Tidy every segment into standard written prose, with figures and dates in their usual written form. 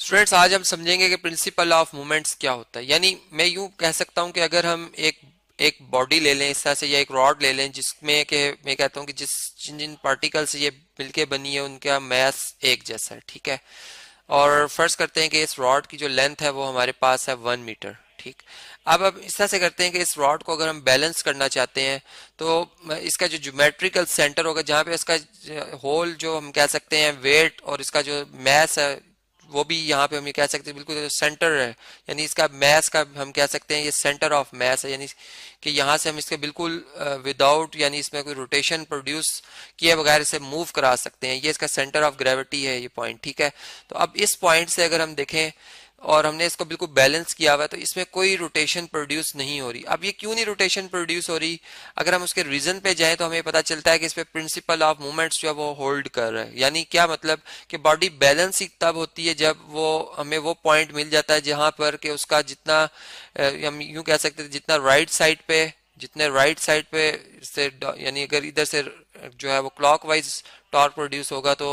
Students, आज हम समझेंगे कि प्रिंसिपल ऑफ मोमेंट्स क्या होता है। यानी मैं यूं कह सकता हूं कि अगर हम एक बॉडी ले लें इस तरह से, या एक रॉड ले लें जिसमें कि मैं कहता हूं कि जिन जिन पार्टिकल से ये मिलके बनी है उनका मास एक जैसा है, ठीक है। और फर्ज करते हैं कि इस रॉड की जो लेंथ है वो हमारे पास है 1 मीटर, ठीक। अब इस तरह से करते हैं कि इस रॉड को अगर हम बैलेंस करना चाहते हैं तो इसका जो ज्योमेट्रिकल सेंटर होगा, जहाँ पे इसका होल जो हम कह सकते हैं वेट और इसका जो मैस है वो भी यहाँ पे हम ये कह सकते हैं बिल्कुल सेंटर है। यानी इसका मैस का हम कह सकते हैं ये सेंटर ऑफ मैस है। यानी कि यहाँ से हम इसके बिल्कुल विदाउट यानी इसमें कोई रोटेशन प्रोड्यूस किए बगैर इसे मूव करा सकते हैं। ये इसका सेंटर ऑफ ग्रेविटी है, ये पॉइंट, ठीक है। तो अब इस पॉइंट से अगर हम देखें और हमने इसको बिल्कुल बैलेंस किया हुआ है तो इसमें कोई रोटेशन प्रोड्यूस नहीं हो रही। अब ये क्यों नहीं रोटेशन प्रोड्यूस हो रही? अगर हम उसके रीजन पे जाएं तो हमें पता चलता है कि इस पे प्रिंसिपल ऑफ मूवमेंट्स जो है वो होल्ड कर रहा है। यानी क्या मतलब कि बॉडी बैलेंस ही तब होती है जब वो हमें वो पॉइंट मिल जाता है जहां पर कि उसका जितना हम यूं कह सकते हैं जितने राइट साइड पे से यानी अगर इधर से जो है वो क्लॉकवाइज टॉर्क प्रोड्यूस होगा तो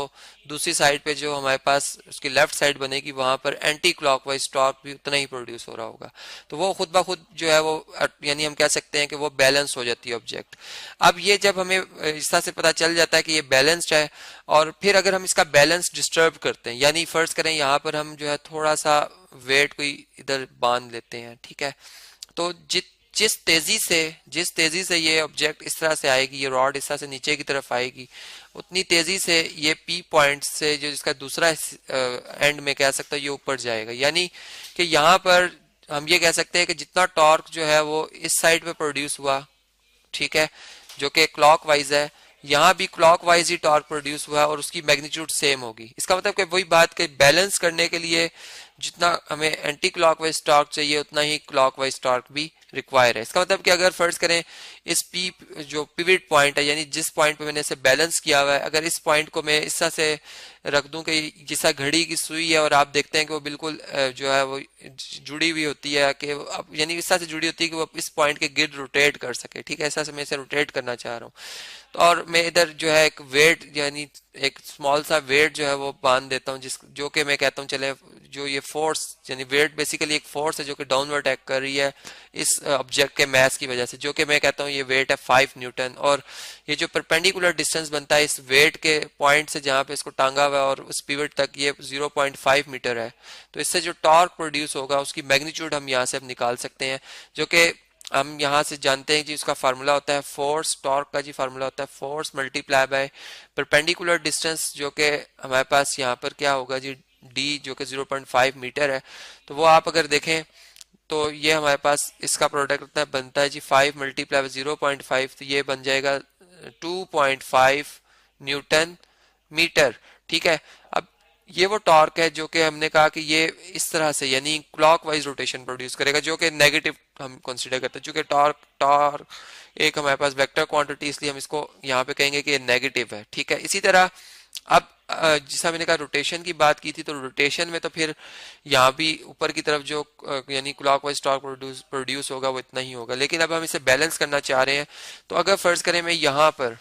दूसरी साइड पे जो हमारे पास उसकी लेफ्ट साइड बनेगी वहां पर एंटी क्लॉकवाइज टॉर्क भी उतना ही प्रोड्यूस हो रहा होगा। तो वो खुद ब खुद जो है वो यानी हम कह सकते हैं कि वो बैलेंस हो जाती है ऑब्जेक्ट। अब ये जब हमें इस तरह से पता चल जाता है कि ये बैलेंस्ड है, और फिर अगर हम इसका बैलेंस डिस्टर्ब करते हैं, यानी फर्ज करें यहाँ पर हम जो है थोड़ा सा वेट कोई इधर बांध लेते हैं, ठीक है। तो जिस तेजी से ये ऑब्जेक्ट इस तरह से आएगी, ये रॉड इस तरह से नीचे की तरफ आएगी, उतनी तेजी से ये पी पॉइंट से जो इसका दूसरा एंड में कह सकता हूँ ये ऊपर जाएगा। यानी कि यहाँ पर हम ये कह सकते हैं कि जितना टॉर्क जो है वो इस साइड पे प्रोड्यूस हुआ, ठीक है, जो कि क्लॉकवाइज है, यहाँ भी क्लॉकवाइज ही टॉर्क प्रोड्यूस हुआ और उसकी मैग्नीट्यूड सेम होगी। इसका मतलब कि वही बात कि बैलेंस करने के लिए जितना हमें एंटी क्लॉकवाइज टॉर्क चाहिए उतना ही क्लॉकवाइज टॉर्क भी रिक्वायर है। इसका मतलब कि अगर फर्ज करें इस पी जो पिवट पॉइंट है, यानी जिस पॉइंट पे मैंने इसे बैलेंस किया हुआ है, अगर इस पॉइंट को मैं इस तरह से रख दूं कि जैसा घड़ी की सुई है और आप देखते हैं कि वो बिल्कुल जो है वो जुड़ी हुई होती है, कि यानी इस तरह से जुड़ी होती है कि वो इस पॉइंट के गिर्द रोटेट कर सके, ठीक है। ऐसा से मैं इसे रोटेट करना चाह रहा हूँ। तो और मैं इधर जो है एक वेट यानी एक स्मॉल सा वेट जो है वो बांध देता हूँ, जिस जो कि मैं कहता हूँ चले जो ये फोर्स यानी वेट बेसिकली एक फोर्स है जो कि डाउनवर्ड एक्ट कर रही है इस ऑब्जेक्ट के मास की वजह से, जो कि मैं कहता हूँ ये वेट है 5 न्यूटन। और ये जो परपेंडिकुलर डिस्टेंस बनता है इस वेट के पॉइंट से जहाँ पे इसको टांगा हुआ है और उस पिवट तक, ये 0.5 मीटर है। तो इससे जो टॉर्क प्रोड्यूस होगा उसकी मैग्नीट्यूड हम यहाँ से निकाल सकते हैं, जो कि हम यहाँ से जानते हैं जी उसका फार्मूला होता है फोर्स टॉर्क का, जी फार्मूला होता है force multiply by perpendicular distance, जो कि हमारे पास यहाँ पर क्या होगा जी डी, जो कि 0.5 मीटर है। तो वो आप अगर देखें तो ये हमारे पास इसका प्रोडक्ट कितना बनता है जी 5 मल्टीप्लाई बाय 0.5, तो ये बन जाएगा 2.5 न्यूटन मीटर, ठीक है। अब ये वो टॉर्क है जो कि हमने कहा कि ये इस तरह से यानी क्लॉकवाइज रोटेशन प्रोड्यूस करेगा, जो कि नेगेटिव हम कंसीडर करते हैं। चूंकि टॉर्क टॉर्क एक हमारे पास वेक्टर क्वांटिटी, इसलिए हम इसको यहाँ पे कहेंगे कि ये नेगेटिव है, ठीक है। इसी तरह अब जैसा मैंने कहा रोटेशन की बात की थी, तो रोटेशन में तो फिर यहाँ भी ऊपर की तरफ जो यानी क्लॉकवाइज टॉर्क प्रोड्यूस होगा वो इतना ही होगा। लेकिन अब हम इसे बैलेंस करना चाह रहे हैं, तो अगर फर्ज करें मैं यहाँ पर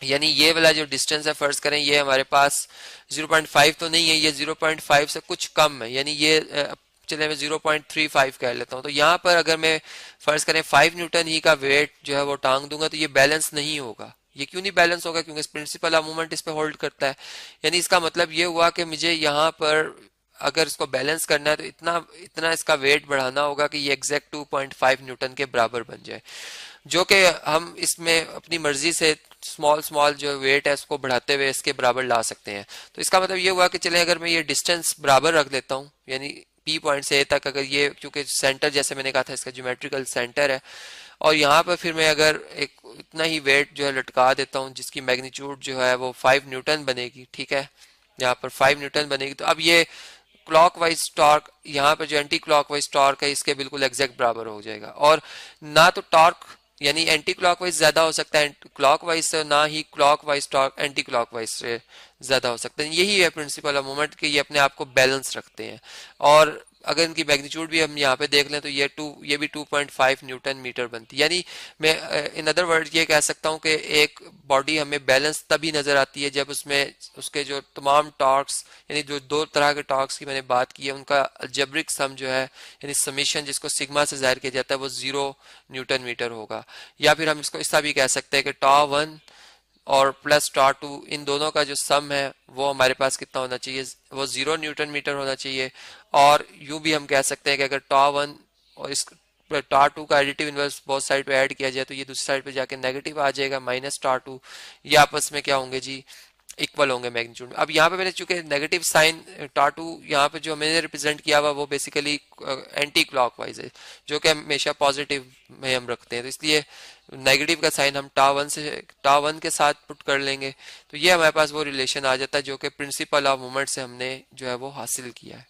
यानी ये वाला जो डिस्टेंस है फर्ज करें ये हमारे पास 0.5 तो नहीं है, ये 0.5 से कुछ कम है, यानी ये चले मैं 0.35 कह लेता हूँ। तो यहाँ पर अगर मैं फर्ज करें 5 न्यूटन ही का वेट जो है वो टांग दूंगा तो ये बैलेंस नहीं होगा। ये क्यों नहीं बैलेंस होगा? क्योंकि प्रिंसिपल ऑफ मूवमेंट इस पे होल्ड करता है। यानी इसका मतलब ये हुआ कि मुझे यहाँ पर अगर इसको बैलेंस करना है तो इतना इतना इसका वेट बढ़ाना होगा कि ये एग्जैक्ट 2.5 न्यूटन के बराबर बन जाए, जो कि हम इसमें अपनी मर्जी से स्मॉल स्मॉल जो वेट है उसको बढ़ाते हुए इसके बराबर ला सकते हैं। तो इसका मतलब ये हुआ कि चले अगर मैं ये डिस्टेंस बराबर रख देता हूँ, यानी पी पॉइंट से ए तक, अगर ये क्योंकि सेंटर जैसे मैंने कहा था इसका ज्योमेट्रिकल सेंटर है, और यहाँ पर फिर मैं अगर एक इतना ही वेट जो है लटका देता हूँ जिसकी मैग्नीट्यूड जो है वो 5 न्यूटन बनेगी, ठीक है, यहाँ पर 5 न्यूटन बनेगी। तो अब ये क्लॉकवाइज टॉर्क यहाँ पर जो एंटी क्लॉकवाइज टॉर्क है इसके बिल्कुल एग्जैक्ट बराबर हो जाएगा। और ना तो टॉर्क यानी एंटी क्लॉकवाइज ज्यादा हो सकता है क्लॉकवाइज से, ना ही क्लॉकवाइज टॉर्क एंटी क्लॉकवाइज से ज्यादा हो सकता है। यही है प्रिंसिपल ऑफ मोमेंट कि ये अपने आप को बैलेंस रखते हैं। और अगर इनकी मैग्नीट्यूड भी हम यहाँ पे देख लें तो ये भी 2.5 न्यूटन मीटर बनती है। यानी मैं इन अदर वर्ड ये कह सकता हूँ कि एक बॉडी हमें बैलेंस तभी नजर आती है जब उसमें उसके जो तमाम टॉर्क्स, यानी जो दो तरह के टॉर्क्स की मैंने बात की है, उनका अलजेब्रिक सम जो है, यानी समीशन जिसको सिग्मा से जाहिर किया जाता है, वो 0 न्यूटन मीटर होगा। या फिर हम इसको ऐसा भी कह सकते हैं कि टॉ 1 और प्लस टॉ 2, इन दोनों का जो सम है वो हमारे पास कितना होना चाहिए, वो 0 न्यूटन मीटर होना चाहिए। और यूं भी हम कह सकते हैं कि अगर टॉ 1 और इस टॉ 2 का एडिटिव इनवर्स बहुत साइड पे ऐड किया जाए तो ये दूसरी साइड पे जाके नेगेटिव आ जाएगा, माइनस टॉ 2। ये आपस में क्या होंगे जी, इक्वल होंगे मैग्नीट्यूड में। अब यहाँ पे मैंने चूंकि नेगेटिव साइन टॉ 2 यहाँ पे जो मैंने रिप्रेजेंट किया हुआ वो बेसिकली एंटी क्लॉकवाइज है, जो कि हमेशा पॉजिटिव में हम रखते हैं, तो इसलिए नेगेटिव का साइन हम टॉ 1 के साथ पुट कर लेंगे। तो ये हमारे पास वो रिलेशन आ जाता है जो कि प्रिंसिपल ऑफ मोमेंट से हमने जो है वो हासिल किया है।